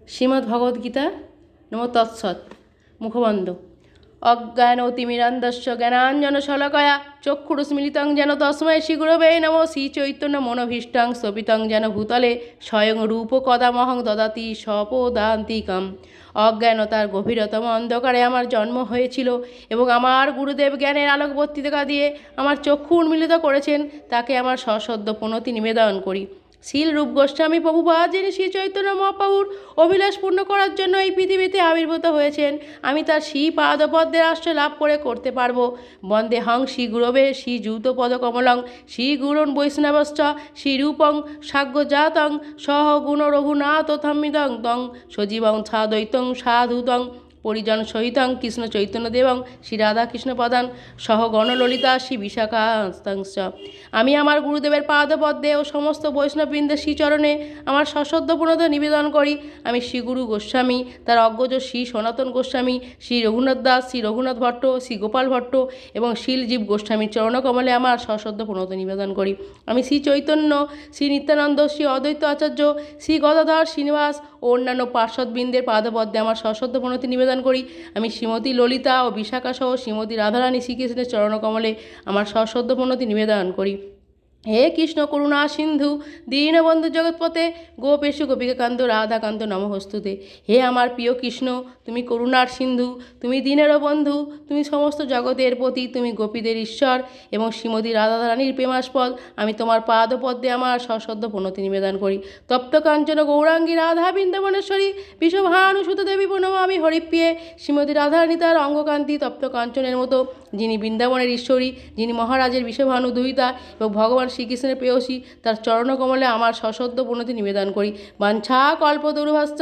শ্রীমদ্ভগবদ্গীতা নমো তৎসৎ। মুখবন্ধ। অজ্ঞানতিমিরান্ধস্য জ্ঞানাঞ্জনশলাকয়া চক্ষুরুন্মিলিतं যেন তস্मै শ্রীগুরবে নমঃ। শ্রীচৈতন্য মনোভীষ্টং স্থপিतं যেন ভূতলে স্বয়ং রূপকদামহং দদাতি স্বপদান্তিকম। অজ্ঞানতার গভীরতম অন্ধকারে আমার জন্ম হয়েছিল এবং আমার গুরুদেব জ্ঞানের আলোকবর্তিকা দিয়ে আমার চক্ষু উন্মিলিত করেছেন, তাকে আমার সশ্রদ্ধ প্রণতি নিবেদন করি। শীল রূপ গোস্বামী প্রভুপাদ যিনি শ্রী চৈতন্য মহাপ্রভুর অভিলাষ পূর্ণ করার জন্য এই পৃথিবীতে আবির্ভূত হয়েছেন, আমি তার শ্রী পাদপদ্মের আশ্রয় লাভ করে করতে পারব। বন্দেহং শ্রী গুরবে শ্রী যূতপদকমলং শ্রী গুরুন বৈষ্ণবশ্চ শ্রীরূপং সাগ্যজাতং সহ গুণ রঘুনাথোথমিদং তং সজীবং ছাদ্বৈতং সাধুতং পরিজন সহিতং কৃষ্ণ চৈতন্যদেবং শ্রী রাধাকৃষ্ণ প্রধান সহ গণললিতা শ্রী বিশাখাস্তাংশ। আমি আমার গুরুদেবের পাদপদ্মে ও সমস্ত বৈষ্ণববৃন্দের শ্রীচরণে আমার সশ্রদ্ধ প্রণতি নিবেদন করি। আমি শ্রী গুরু গোস্বামী, তার অগ্রজ শ্রী সনাতন গোস্বামী, শ্রী রঘুনাথ দাস, শ্রী রঘুনাথ ভট্ট, শ্রী গোপাল ভট্ট এবং শীলজীব গোস্বামীর চরণকমলে আমার সশ্রদ্ধ প্রণতি নিবেদন করি। আমি শ্রী চৈতন্য, শ্রী নিত্যানন্দ, শ্রী অদ্বৈত আচার্য, শ্রী গদাধর, শ্রীনিবাস ও অন্যান্য পার্শ্বদবৃন্দের পাদপদ্মে আমার সশ্রদ্ধ প্রণতি নিবেদন করি। আমি শ্রীমতী ললিতা ও বিশাখা সহ শ্রীমতী রাধারানী শ্রীকৃষ্ণের চরণকমলে আমার সশ্রদ্ধ প্রণতি নিবেদন করি। হে কৃষ্ণ করুণা সিন্ধু দীনবন্ধু জগৎপতে গোপেশু গোপিকাকান্ত রাধাকান্ত নমঃস্তুতে। হে আমার প্রিয় কৃষ্ণ, তুমি করুণার সিন্ধু, তুমি দীনেরও বন্ধু, তুমি সমস্ত জগতের পতি, তুমি গোপীদের ঈশ্বর এবং শ্রীমতী রাধারানীর প্রেমাস্পদ। আমি তোমার পাদপদ্মে আমার সশ্রদ্ধ প্রণতি নিবেদন করি। তপ্ত কাঞ্চন গৌরাঙ্গী রাধা বৃন্দাবনেশ্বরী বিষভানুসুত দেবী প্রণমামি হরিপ্রিয়ে। শ্রীমতী রাধারানী তার অঙ্গকান্তি তপ্ত কাঞ্চনের মতো, যিনি বৃন্দাবনের ঈশ্বরী, যিনি মহারাজের বিষভানু দুহিতা এবং ভগবান শ্রীকৃষ্ণের প্রেয়সী, তার চরণকমলে আমার সশ্রদ্ধ প্রণতি নিবেদন করি। বাঞ্ছা কল্পতরুভ্যশ্চ